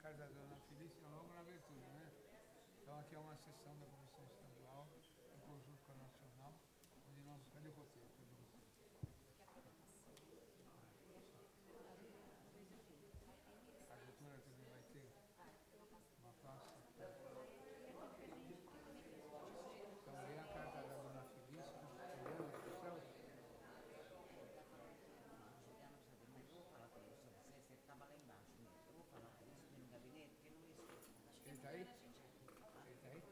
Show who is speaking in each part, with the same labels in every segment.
Speaker 1: carta da Dona Felícia logo na abertura, né? Então aqui é uma sessão da Comissão Estadual, em conjunto com a Nacional, onde nós... Cadê o roteiro? Cadê o roteiro? A doutora também vai ter uma pasta. Então lê a carta da Dona Felícia, Juliana do céu. Ele está aí? Ele está aí?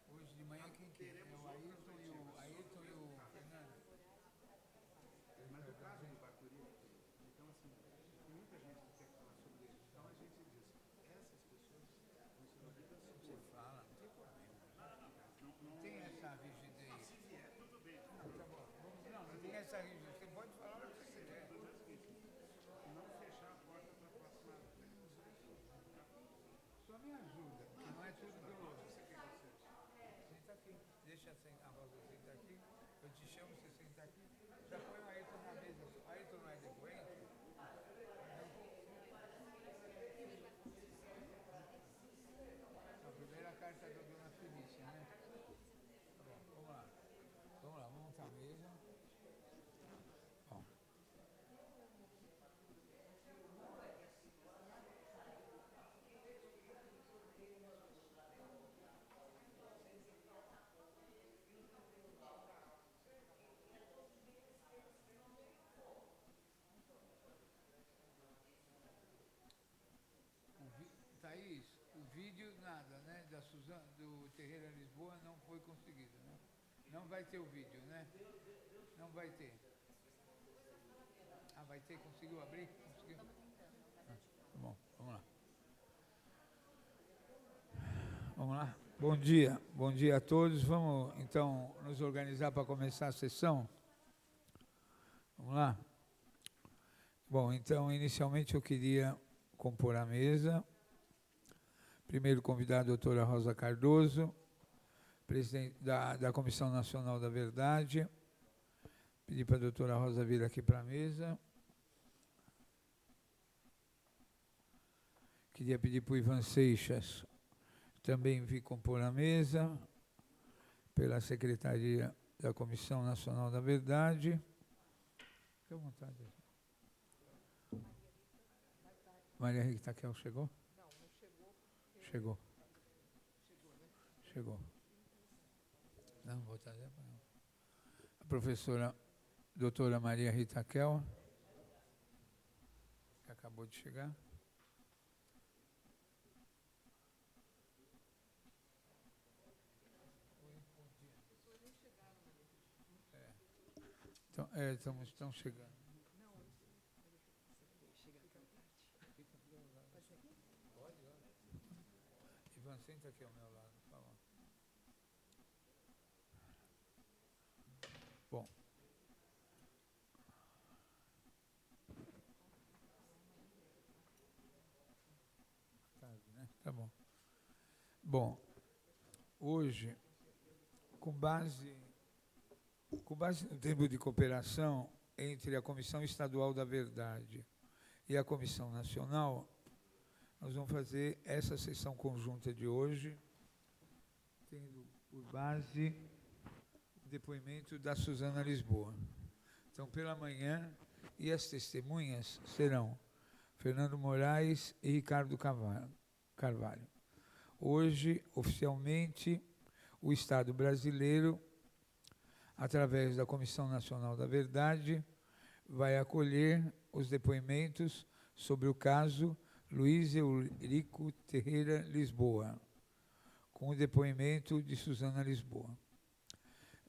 Speaker 1: Hoje de manhã quem que é? É o Ayrton e o Fernando.
Speaker 2: Mas no caso do Bacuri, então assim, tem muita gente que quer falar sobre ele. Então a gente diz, essas pessoas vão ser ouvidas
Speaker 1: Você
Speaker 2: hoje.
Speaker 1: fala, não tem problema.
Speaker 2: Não,
Speaker 1: Não tem essa rigidez.
Speaker 2: se vier, tudo bem.
Speaker 1: Não, tá bom. Não tem essa rigidez. Você pode falar o que você quiser.
Speaker 2: Estou dizendo o seguinte, não fechar a porta para a próxima exposição.
Speaker 1: Só me ajuda, que não é tudo que eu... Senta aqui. Deixa a Rosa sentar aqui. Eu te chamo, você senta aqui. Já põe o Ayrton na mesa. O Ayrton não é depoente? A primeira carta da Dona Felícia, né? Tá bom, vamos lá. Vamos lá, vamos montar a mesa. Bom. Thaís, o vídeo nada, né? Da Suzana, do Terreira Lisboa não foi conseguido, né? Não vai ter o vídeo, né? Não vai ter. Ah, vai ter? Conseguiu abrir? Conseguiu? Tá bom, vamos lá. Vamos lá? Bom dia a todos. Vamos então nos organizar para começar a sessão? Vamos lá? Bom, então inicialmente eu queria compor a mesa. Primeiro convidar a doutora Rosa Cardoso, presidente da Comissão Nacional da Verdade. Pedir para a doutora Rosa vir aqui para a mesa. Queria pedir para o Ivan Seixas também vir compor a mesa, pela Secretaria da Comissão Nacional da Verdade. Fique à vontade. Maria Rita Taquel chegou?
Speaker 3: Não, não chegou.
Speaker 1: Chegou.
Speaker 3: Chegou, né?
Speaker 1: Chegou. Não, vou trazer para ela. A professora doutora Maria Rita Kel, que acabou de chegar. Então, estão chegando.
Speaker 3: Não, chega tão tarde. Pode ser aqui?
Speaker 1: Pode, Ivan, senta aqui ao meu lado, por favor. Bom. Tarde, né? Tá bom. Bom, hoje, com base no termo de cooperação entre a Comissão Estadual da Verdade e a Comissão Nacional, nós vamos fazer essa sessão conjunta de hoje, tendo por base o depoimento da Suzana Lisboa. Então, pela manhã, e as testemunhas serão Fernando Moraes e Ricardo Carvalho. Hoje, oficialmente, o Estado brasileiro, através da Comissão Nacional da Verdade, vai acolher os depoimentos sobre o caso Luiz Eurico Terreira Lisboa, com o depoimento de Suzana Lisboa.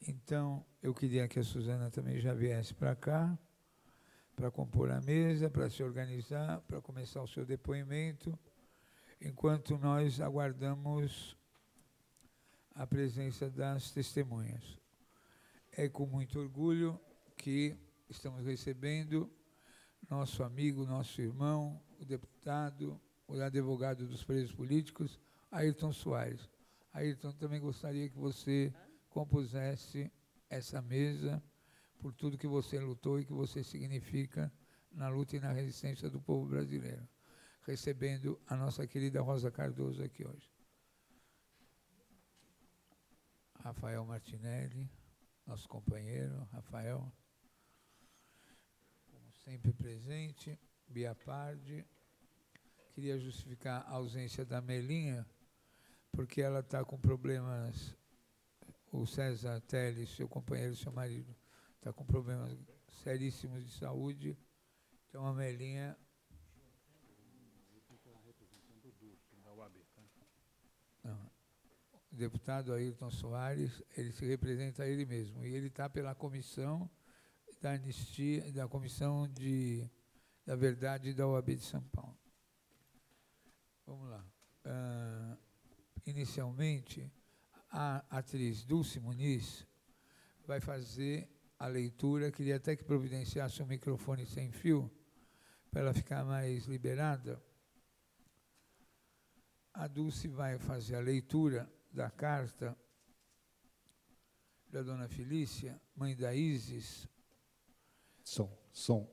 Speaker 1: Então, eu queria que a Suzana também já viesse para cá, para compor a mesa, para se organizar, para começar o seu depoimento, enquanto nós aguardamos a presença das testemunhas. É com muito orgulho que estamos recebendo nosso amigo, nosso irmão, o deputado, o advogado dos presos políticos, Ayrton Soares. Ayrton, também gostaria que você compusesse essa mesa por tudo que você lutou e que você significa na luta e na resistência do povo brasileiro, recebendo a nossa querida Rosa Cardoso aqui hoje. Rafael Martinelli, nosso companheiro, Rafael, como sempre presente, Bia Pardi. Queria justificar a ausência da Melinha, porque ela está com problemas, o César Teles, seu companheiro, seu marido, está com problemas seríssimos de saúde, então a Melinha... Não, o deputado Ayrton Soares, ele se representa a ele mesmo, e ele está pela comissão da anistia, da comissão da verdade da OAB de São Paulo. Vamos lá. Inicialmente, a atriz Dulce Muniz vai fazer a leitura. Queria até que providenciasse um microfone sem fio, para ela ficar mais liberada. A Dulce vai fazer a leitura da carta da dona Felícia, mãe da Isis.
Speaker 2: Som.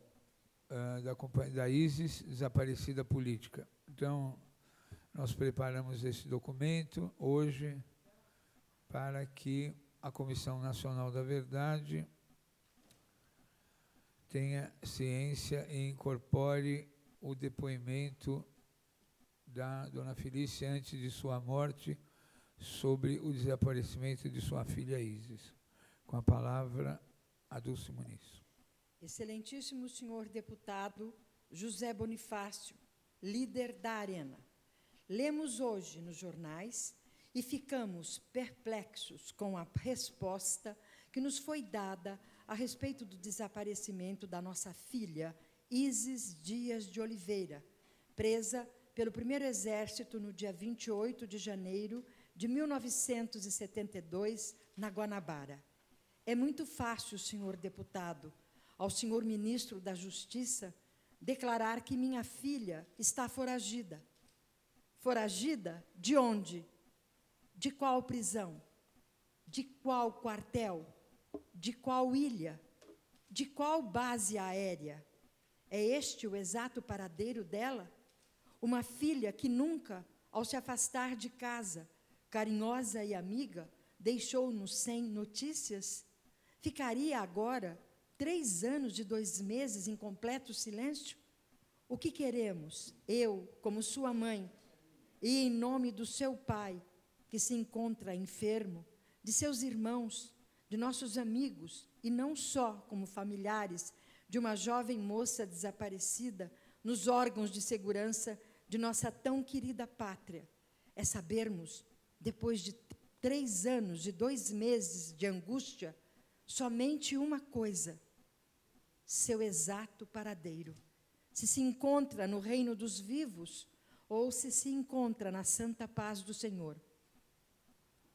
Speaker 1: Da Isis, desaparecida política. Então, nós preparamos esse documento hoje para que a Comissão Nacional da Verdade tenha ciência e incorpore o depoimento da dona Felícia antes de sua morte sobre o desaparecimento de sua filha Isis. Com a palavra, a Dulce Muniz.
Speaker 4: Excelentíssimo senhor deputado José Bonifácio, líder da Arena. Lemos hoje nos jornais e ficamos perplexos com a resposta que nos foi dada a respeito do desaparecimento da nossa filha, Isis Dias de Oliveira, presa pelo Primeiro Exército no dia 28 de janeiro de 1972, na Guanabara. É muito fácil, senhor deputado, ao senhor ministro da Justiça, declarar que minha filha está foragida. Foragida de onde? De qual prisão? De qual quartel? De qual ilha? De qual base aérea? É este o exato paradeiro dela? Uma filha que nunca, ao se afastar de casa, carinhosa e amiga, deixou-nos sem notícias? Ficaria agora 3 anos de 2 meses em completo silêncio? O que queremos, eu, como sua mãe, e em nome do seu pai, que se encontra enfermo, de seus irmãos, de nossos amigos, e não só como familiares de uma jovem moça desaparecida nos órgãos de segurança de nossa tão querida pátria, é sabermos, depois de 3 anos de 2 meses de angústia, somente uma coisa: seu exato paradeiro. Se encontra no reino dos vivos ou se encontra na santa paz do Senhor.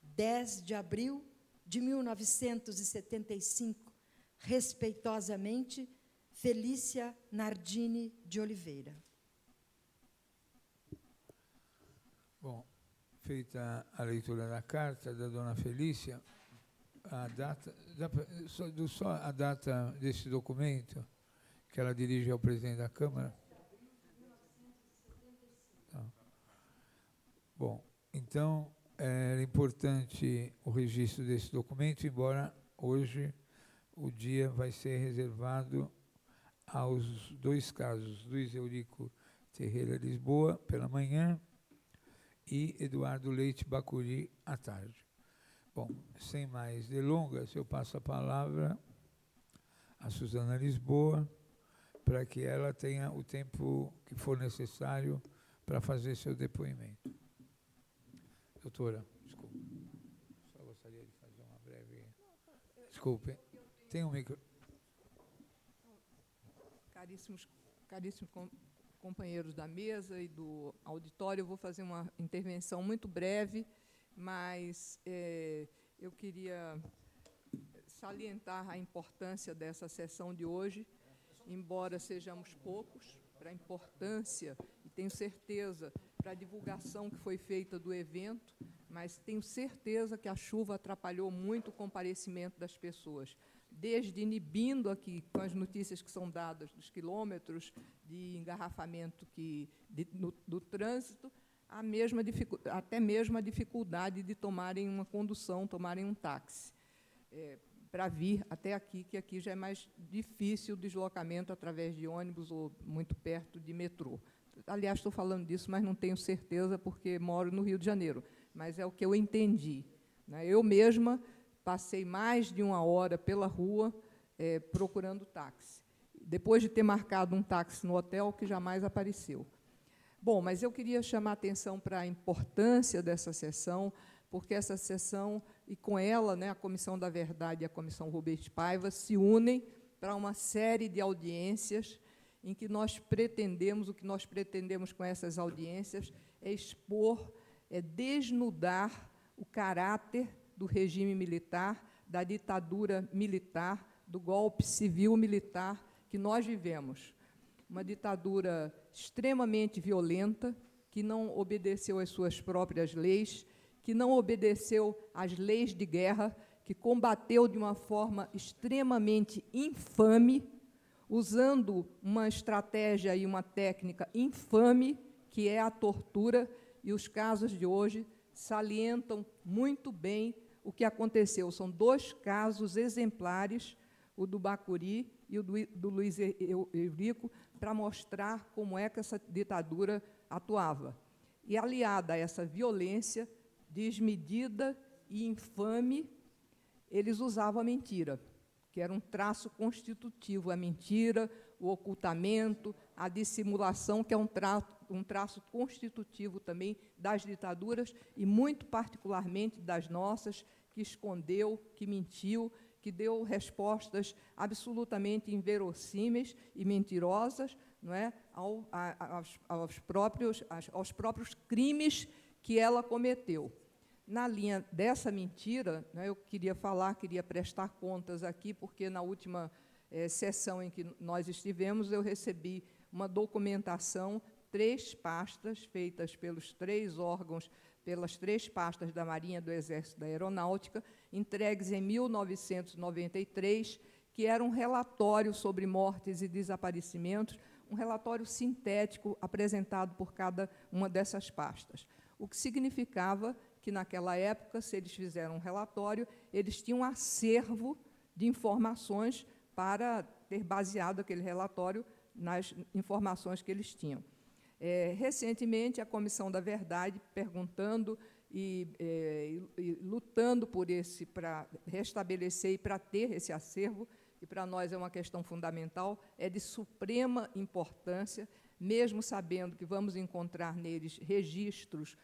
Speaker 4: 10 de abril de 1975, respeitosamente, Felícia Nardini de Oliveira.
Speaker 1: Bom, feita a leitura da carta da dona Felícia, a data, só a data desse documento, que ela dirige ao presidente da Câmara. Tá. Bom, então, é importante o registro desse documento, embora hoje o dia vai ser reservado aos 2 casos, Luiz Eurico Ferreira Lisboa, pela manhã, e Eduardo Leite Bacuri, à tarde. Bom, sem mais delongas, eu passo a palavra a Suzana Lisboa, para que ela tenha o tempo que for necessário para fazer seu depoimento. Doutora, desculpe. Só gostaria de fazer uma breve... Desculpe. Tem um micro...
Speaker 3: Caríssimos companheiros da mesa e do auditório, eu vou fazer uma intervenção muito breve, mas eu queria salientar a importância dessa sessão de hoje embora sejamos poucos, para a importância, e tenho certeza, para a divulgação que foi feita do evento, mas tenho certeza que a chuva atrapalhou muito o comparecimento das pessoas, desde inibindo aqui, com as notícias que são dadas dos quilômetros de engarrafamento do trânsito, até mesmo a dificuldade de tomarem uma condução, tomarem um táxi, para vir até aqui, que aqui já é mais difícil o deslocamento através de ônibus ou muito perto de metrô. Aliás, estou falando disso, mas não tenho certeza, porque moro no Rio de Janeiro, mas é o que eu entendi, né? Eu mesma passei mais de 1 hora pela rua procurando táxi, depois de ter marcado um táxi no hotel, que jamais apareceu. Bom, mas eu queria chamar a atenção para a importância dessa sessão, porque essa sessão, e com ela, né, a Comissão da Verdade e a Comissão Rubens Paiva se unem para uma série de audiências em que nós pretendemos, o que nós pretendemos com essas audiências é expor, desnudar o caráter do regime militar, da ditadura militar, do golpe civil-militar que nós vivemos. Uma ditadura extremamente violenta, que não obedeceu às suas próprias leis, que não obedeceu às leis de guerra, que combateu de uma forma extremamente infame, usando uma estratégia e uma técnica infame, que é a tortura, e os casos de hoje salientam muito bem o que aconteceu. São 2 casos exemplares, o do Bacuri e o do Luiz Eurico, para mostrar como é que essa ditadura atuava. E, aliada a essa violência desmedida e infame, eles usavam a mentira, que era um traço constitutivo, a mentira, o ocultamento, a dissimulação, que é um traço constitutivo também das ditaduras, e muito particularmente das nossas, que escondeu, que mentiu, que deu respostas absolutamente inverossímeis e mentirosas, não é, aos próprios crimes que ela cometeu. Na linha dessa mentira, né, eu queria prestar contas aqui, porque na última sessão em que nós estivemos, eu recebi uma documentação, 3 pastas, feitas pelos 3 órgãos, pelas 3 pastas da Marinha, do Exército, da Aeronáutica, entregues em 1993, que era um relatório sobre mortes e desaparecimentos, um relatório sintético apresentado por cada uma dessas pastas. O que significava que, naquela época, se eles fizeram um relatório, eles tinham um acervo de informações para ter baseado aquele relatório nas informações que eles tinham. Recentemente, a Comissão da Verdade, perguntando e lutando para restabelecer e para ter esse acervo, e para nós é uma questão fundamental, é de suprema importância, mesmo sabendo que vamos encontrar neles registros,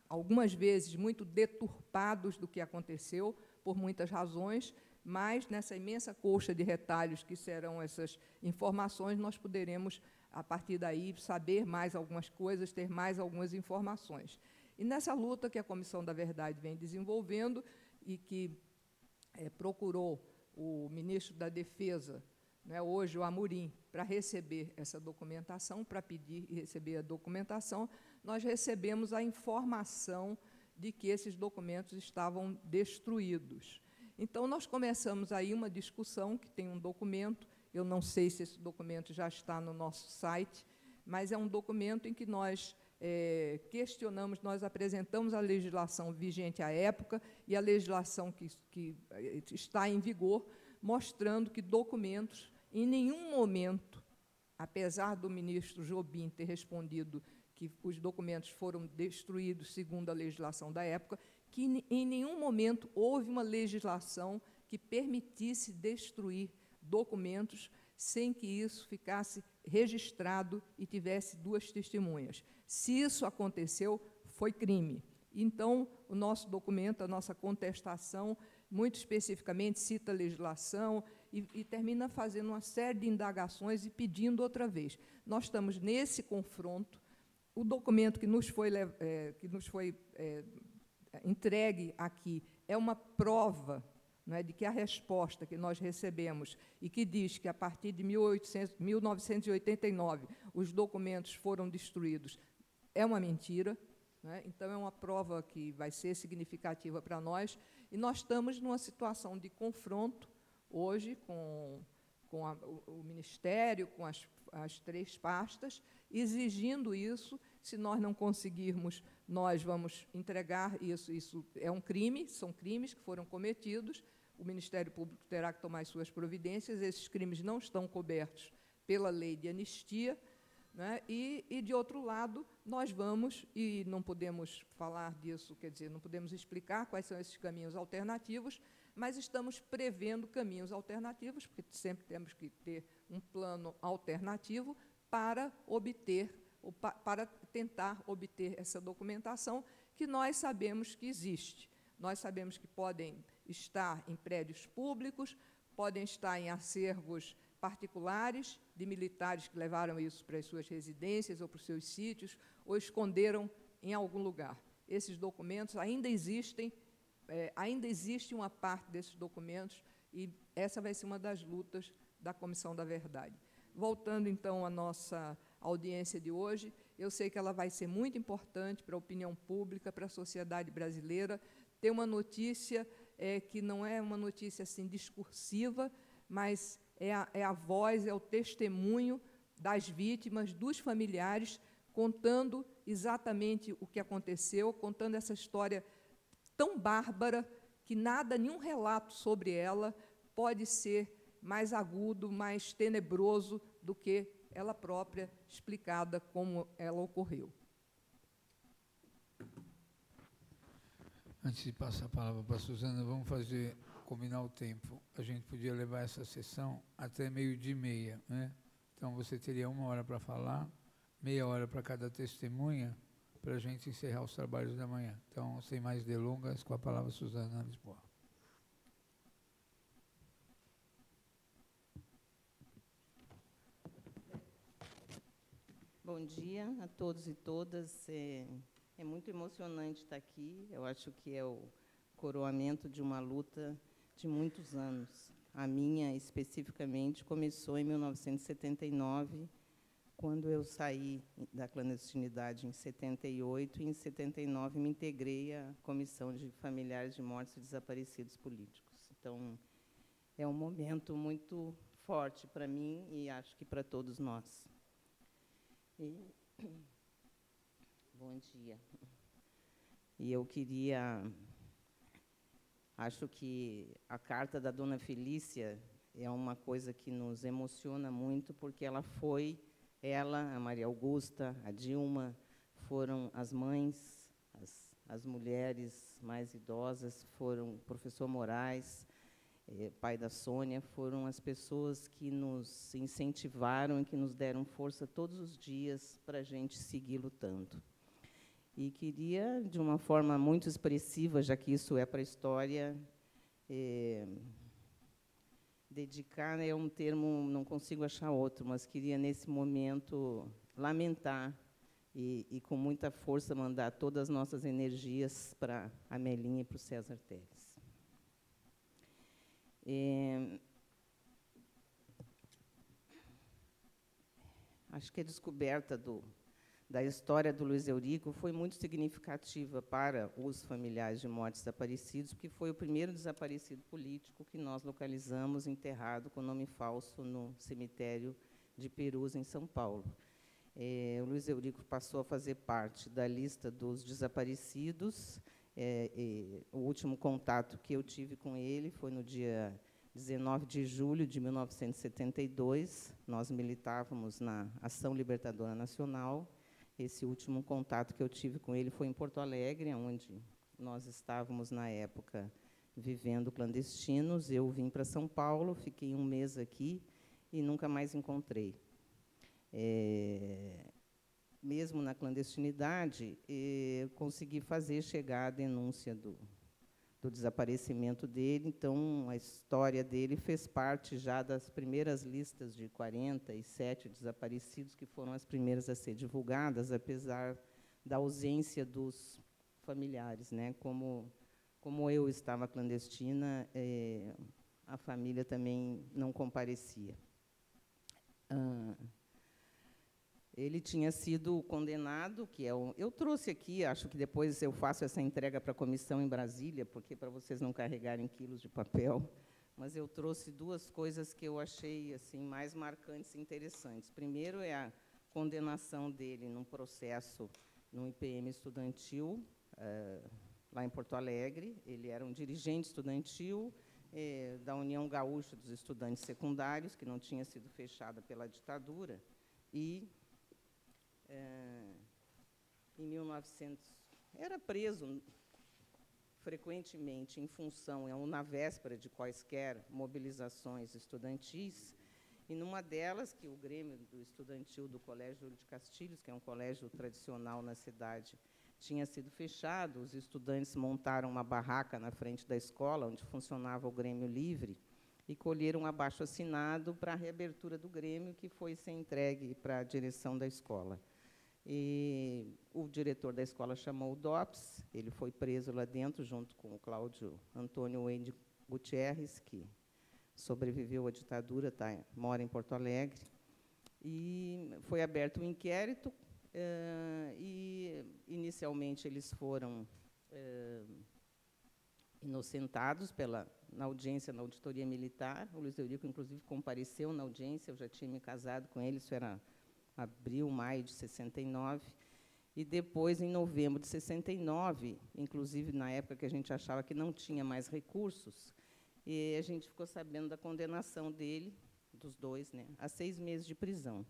Speaker 3: algumas vezes muito deturpados do que aconteceu, por muitas razões, mas nessa imensa colcha de retalhos que serão essas informações, nós poderemos, a partir daí, saber mais algumas coisas, ter mais algumas informações. E nessa luta que a Comissão da Verdade vem desenvolvendo e que procurou o ministro da Defesa, né, hoje o Amorim, para receber essa documentação, para pedir e receber a documentação, nós recebemos a informação de que esses documentos estavam destruídos. Então, nós começamos aí uma discussão, que tem um documento, eu não sei se esse documento já está no nosso site, mas é um documento em que nós questionamos, nós apresentamos a legislação vigente à época e a legislação que está em vigor, mostrando que documentos, em nenhum momento, apesar do ministro Jobim ter respondido que os documentos foram destruídos segundo a legislação da época, que em nenhum momento houve uma legislação que permitisse destruir documentos sem que isso ficasse registrado e tivesse 2 testemunhas. Se isso aconteceu, foi crime. Então, o nosso documento, a nossa contestação, muito especificamente, cita a legislação e termina fazendo uma série de indagações e pedindo outra vez. Nós estamos nesse confronto. O documento que nos foi entregue aqui é uma prova não é, de que a resposta que nós recebemos e que diz que, a partir de 1989, os documentos foram destruídos, é uma mentira, né? Então, é uma prova que vai ser significativa para nós, e nós estamos numa situação de confronto, hoje, com o Ministério, com as 3 pastas, exigindo isso. Se nós não conseguirmos, nós vamos entregar isso. Isso é um crime, são crimes que foram cometidos, o Ministério Público terá que tomar as suas providências, esses crimes não estão cobertos pela lei de anistia, né? E, de outro lado, nós vamos, e não podemos falar disso, quer dizer, não podemos explicar quais são esses caminhos alternativos, mas estamos prevendo caminhos alternativos, porque sempre temos que ter um plano alternativo para obter, ou para tentar obter essa documentação que nós sabemos que existe. Nós sabemos que podem estar em prédios públicos, podem estar em acervos particulares de militares que levaram isso para as suas residências ou para os seus sítios, ou esconderam em algum lugar. Esses documentos ainda existem, ainda existe uma parte desses documentos, e essa vai ser uma das lutas da Comissão da Verdade. Voltando, então, à nossa audiência de hoje, eu sei que ela vai ser muito importante para a opinião pública, para a sociedade brasileira, ter uma notícia que não é uma notícia assim discursiva, mas é a voz, é o testemunho das vítimas, dos familiares, contando exatamente o que aconteceu, contando essa história tão bárbara que nada, nenhum relato sobre ela pode ser mais agudo, mais tenebroso do que ela própria, explicada como ela ocorreu.
Speaker 1: Antes de passar a palavra para a Suzana, vamos combinar o tempo. A gente podia levar essa sessão até 12:30, né? Então, você teria 1 hora para falar, meia hora para cada testemunha, para a gente encerrar os trabalhos da manhã. Então, sem mais delongas, com a palavra, Suzana Lisboa.
Speaker 5: Bom dia a todos e todas. É muito emocionante estar aqui. Eu acho que é o coroamento de uma luta de muitos anos. A minha, especificamente, começou em 1979, quando eu saí da clandestinidade em 78, e em 79 me integrei à Comissão de Familiares de Mortos e Desaparecidos Políticos. Então, é um momento muito forte para mim e acho que para todos nós. Bom dia. E eu queria... Acho que a carta da Dona Felícia é uma coisa que nos emociona muito, porque ela, a Maria Augusta, a Dilma, foram as mães, as mulheres mais idosas, foram o professor Moraes, pai da Sônia, foram as pessoas que nos incentivaram e que nos deram força todos os dias para a gente seguir lutando. E queria, de uma forma muito expressiva, já que isso é para a história, dedicar, é um termo, não consigo achar outro, mas queria, nesse momento, lamentar e com muita força, mandar todas as nossas energias para a Melinha e para o César Teres. Acho que a descoberta da história do Luiz Eurico foi muito significativa para os familiares de mortos desaparecidos, porque foi o primeiro desaparecido político que nós localizamos enterrado com nome falso no cemitério de Perus, em São Paulo. O Luiz Eurico passou a fazer parte da lista dos desaparecidos. O último contato que eu tive com ele foi no dia 19 de julho de 1972. Nós militávamos na Ação Libertadora Nacional. Esse último contato que eu tive com ele foi em Porto Alegre, onde nós estávamos, na época, vivendo clandestinos. Eu vim para São Paulo, fiquei 1 mês aqui e nunca mais encontrei. Mesmo na clandestinidade, consegui fazer chegar a denúncia do desaparecimento dele. Então, a história dele fez parte já das primeiras listas de 47 desaparecidos, que foram as primeiras a ser divulgadas, apesar da ausência dos familiares, né? Como como eu estava clandestina, a família também não comparecia. Ele tinha sido condenado, eu trouxe aqui, acho que depois eu faço essa entrega para a comissão em Brasília, porque para vocês não carregarem quilos de papel, mas eu trouxe duas coisas que eu achei assim mais marcantes e interessantes. Primeiro é a condenação dele num processo no IPM estudantil, lá em Porto Alegre. Ele era um dirigente estudantil da União Gaúcha dos Estudantes Secundários, que não tinha sido fechada pela ditadura, e em 1900 era preso frequentemente em função, ou na véspera de quaisquer mobilizações estudantis, e numa delas, que o Grêmio do Estudantil do Colégio Júlio de Castilhos, que é um colégio tradicional na cidade, tinha sido fechado, os estudantes montaram uma barraca na frente da escola, onde funcionava o Grêmio Livre, e colheram um abaixo-assinado para a reabertura do Grêmio, que foi ser entregue para a direção da escola. E o diretor da escola chamou o DOPS, ele foi preso lá dentro, junto com o Cláudio Antônio Wende Gutierrez, que sobreviveu à ditadura, mora em Porto Alegre. E foi aberto um inquérito, e, inicialmente, eles foram inocentados na audiência, na auditoria militar. O Luiz Eurico, inclusive, compareceu na audiência, eu já tinha me casado com ele, isso era abril, maio de 69, e depois, em novembro de 69, inclusive na época que a gente achava que não tinha mais recursos, e a gente ficou sabendo da condenação dele, dos dois, a 6 meses de prisão,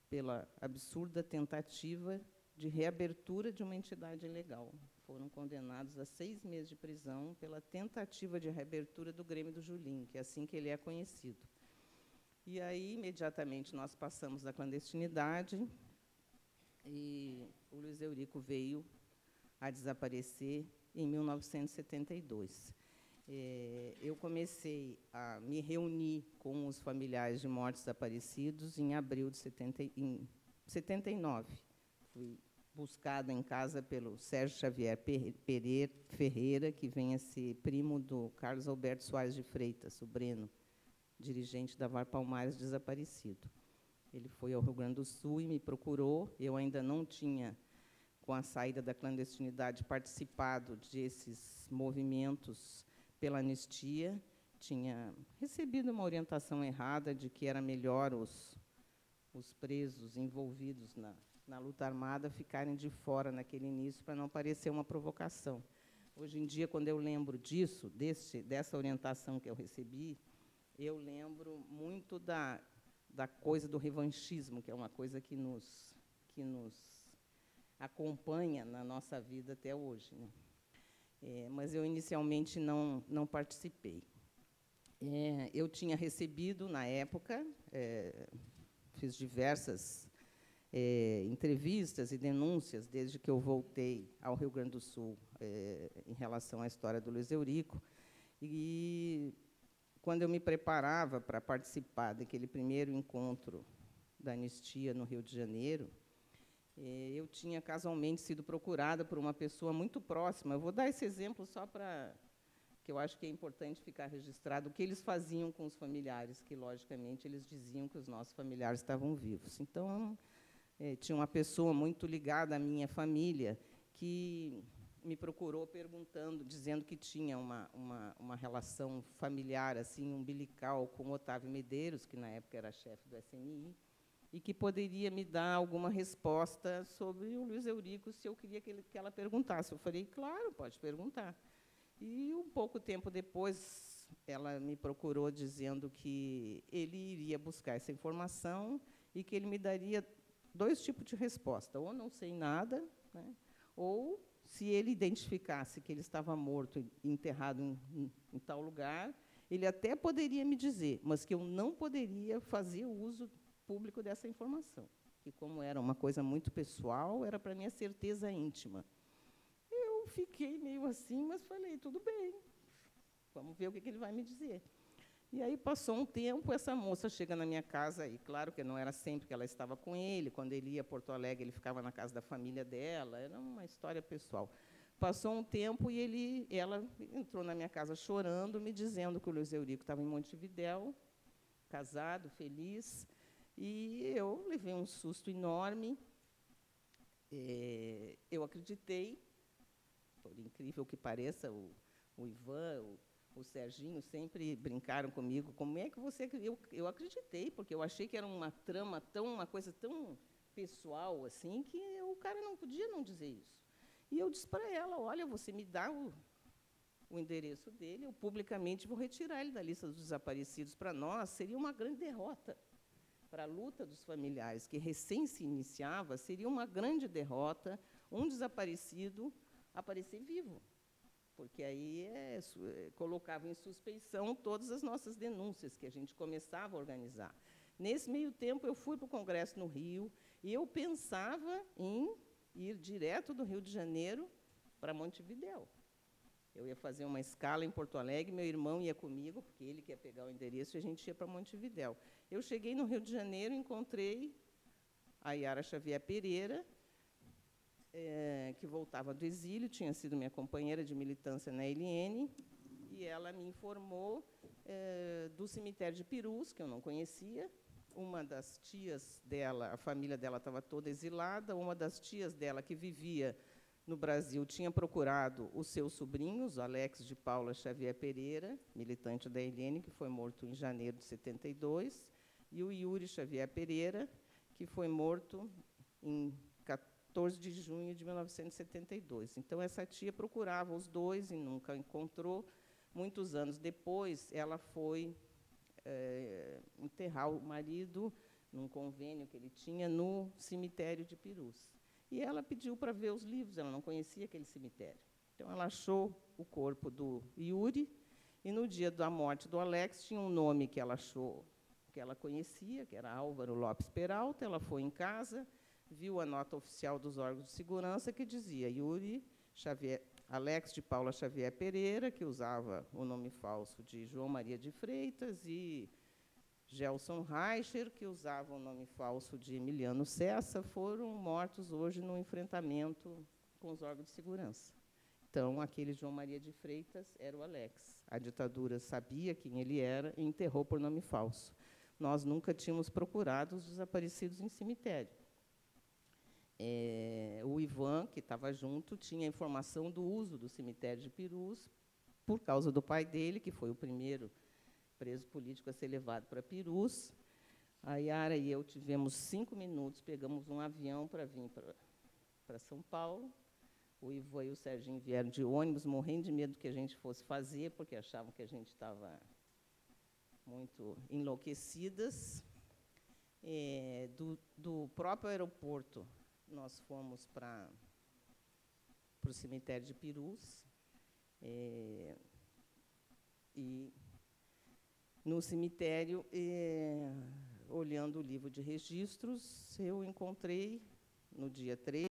Speaker 5: pela absurda tentativa de reabertura de uma entidade ilegal. Foram condenados a 6 meses de prisão pela tentativa de reabertura do Grêmio do Julim, que é assim que ele é conhecido. E aí, imediatamente, nós passamos da clandestinidade e o Luiz Eurico veio a desaparecer em 1972. Eu comecei a me reunir com os familiares de mortos desaparecidos em abril de 79. Fui buscada em casa pelo Sérgio Xavier Ferreira, que vem a ser primo do Carlos Alberto Soares de Freitas, o Breno, dirigente da VAR Palmares, desaparecido. Ele foi ao Rio Grande do Sul e me procurou. Eu ainda não tinha, com a saída da clandestinidade, participado desses movimentos pela anistia. Tinha recebido uma orientação errada de que era melhor os presos envolvidos na luta armada ficarem de fora naquele início, para não parecer uma provocação. Hoje em dia, quando eu lembro disso, dessa orientação que eu recebi, eu lembro muito da coisa do revanchismo, que é uma coisa que nos acompanha na nossa vida até hoje. Mas eu, inicialmente, não participei. Eu tinha recebido, na época, fiz diversas entrevistas e denúncias, desde que eu voltei ao Rio Grande do Sul, em relação à história do Luiz Eurico, e quando eu me preparava para participar daquele primeiro encontro da anistia no Rio de Janeiro, eu tinha casualmente sido procurada por uma pessoa muito próxima. Eu vou dar esse exemplo só para que eu acho que é importante ficar registrado o que eles faziam com os familiares, que, logicamente, eles diziam que os nossos familiares estavam vivos. Então, tinha uma pessoa muito ligada à minha família que me procurou perguntando, dizendo que tinha uma relação familiar, assim, umbilical, com o Otávio Medeiros, que, na época, era chefe do SNI, e que poderia me dar alguma resposta sobre o Luiz Eurico, se eu queria que ela perguntasse. Eu falei, claro, pode perguntar. E, um pouco tempo depois, ela me procurou dizendo que ele iria buscar essa informação e que ele me daria 2 tipos de resposta: ou não sei nada, ou, se ele identificasse que ele estava morto e enterrado em tal lugar, ele até poderia me dizer, mas que eu não poderia fazer o uso público dessa informação, que, como era uma coisa muito pessoal, era para minha certeza íntima. Eu fiquei meio assim, mas falei, tudo bem, vamos ver o que ele vai me dizer. E aí passou um tempo, essa moça chega na minha casa, e claro que não era sempre que ela estava com ele, quando ele ia a Porto Alegre, ele ficava na casa da família dela, era uma história pessoal. Passou um tempo e ela entrou na minha casa chorando, me dizendo que o Luiz Eurico estava em Montevidéu, casado, feliz, e eu levei um susto enorme. Eu acreditei, por incrível que pareça, o Ivan, o Serginho sempre brincaram comigo. Como é que você... Eu acreditei, porque eu achei que era uma trama, uma coisa tão pessoal, assim, que o cara não podia não dizer isso. E eu disse para ela, olha, você me dá o endereço dele, eu publicamente vou retirar ele da lista dos desaparecidos. Para nós, seria uma grande derrota. Para a luta dos familiares, que recém se iniciava, seria uma grande derrota um desaparecido aparecer vivo, porque aí colocava em suspeição todas as nossas denúncias que a gente começava a organizar. Nesse meio tempo, eu fui para o Congresso no Rio, e eu pensava em ir direto do Rio de Janeiro para Montevidéu. Eu ia fazer uma escala em Porto Alegre, meu irmão ia comigo, porque ele quer pegar o endereço, e a gente ia para Montevidéu. Eu cheguei no Rio de Janeiro, encontrei a Yara Xavier Pereira, que voltava do exílio, tinha sido minha companheira de militância na LN, e ela me informou do cemitério de Pirus, que eu não conhecia. Uma das tias dela, a família dela estava toda exilada, uma das tias dela, que vivia no Brasil, tinha procurado os seus sobrinhos, Alex de Paula Xavier Pereira, militante da LN, que foi morto em janeiro de 72, e o Yuri Xavier Pereira, que foi morto em 14 de junho de 1972. Então, essa tia procurava os dois e nunca encontrou. Muitos anos depois, ela foi enterrar o marido num convênio que ele tinha no cemitério de Pirus. E ela pediu para ver os livros, ela não conhecia aquele cemitério. Então, ela achou o corpo do Yuri, e, no dia da morte do Alex, tinha um nome que ela achou, que ela conhecia, que era Álvaro Lopes Peralta. Ela foi em casa, viu a nota oficial dos órgãos de segurança, que dizia Yuri Xavier, Alex de Paula Xavier Pereira, que usava o nome falso de João Maria de Freitas, e Gelson Reicher, que usava o nome falso de Emiliano Cessa, foram mortos hoje no enfrentamento com os órgãos de segurança. Então, aquele João Maria de Freitas era o Alex. A ditadura sabia quem ele era e enterrou por nome falso. Nós nunca tínhamos procurado os desaparecidos em cemitério. O Ivan, que estava junto, tinha informação do uso do cemitério de Pirus, por causa do pai dele, que foi o primeiro preso político a ser levado para Pirus. A Yara e eu tivemos 5 minutos, pegamos um avião para vir para São Paulo. O Ivan e o Serginho vieram de ônibus, morrendo de medo do que a gente fosse fazer, porque achavam que a gente estava muito enlouquecidas. Do próprio aeroporto, nós fomos para o cemitério de Pirus, e, no cemitério, olhando o livro de registros, eu encontrei, no dia 3,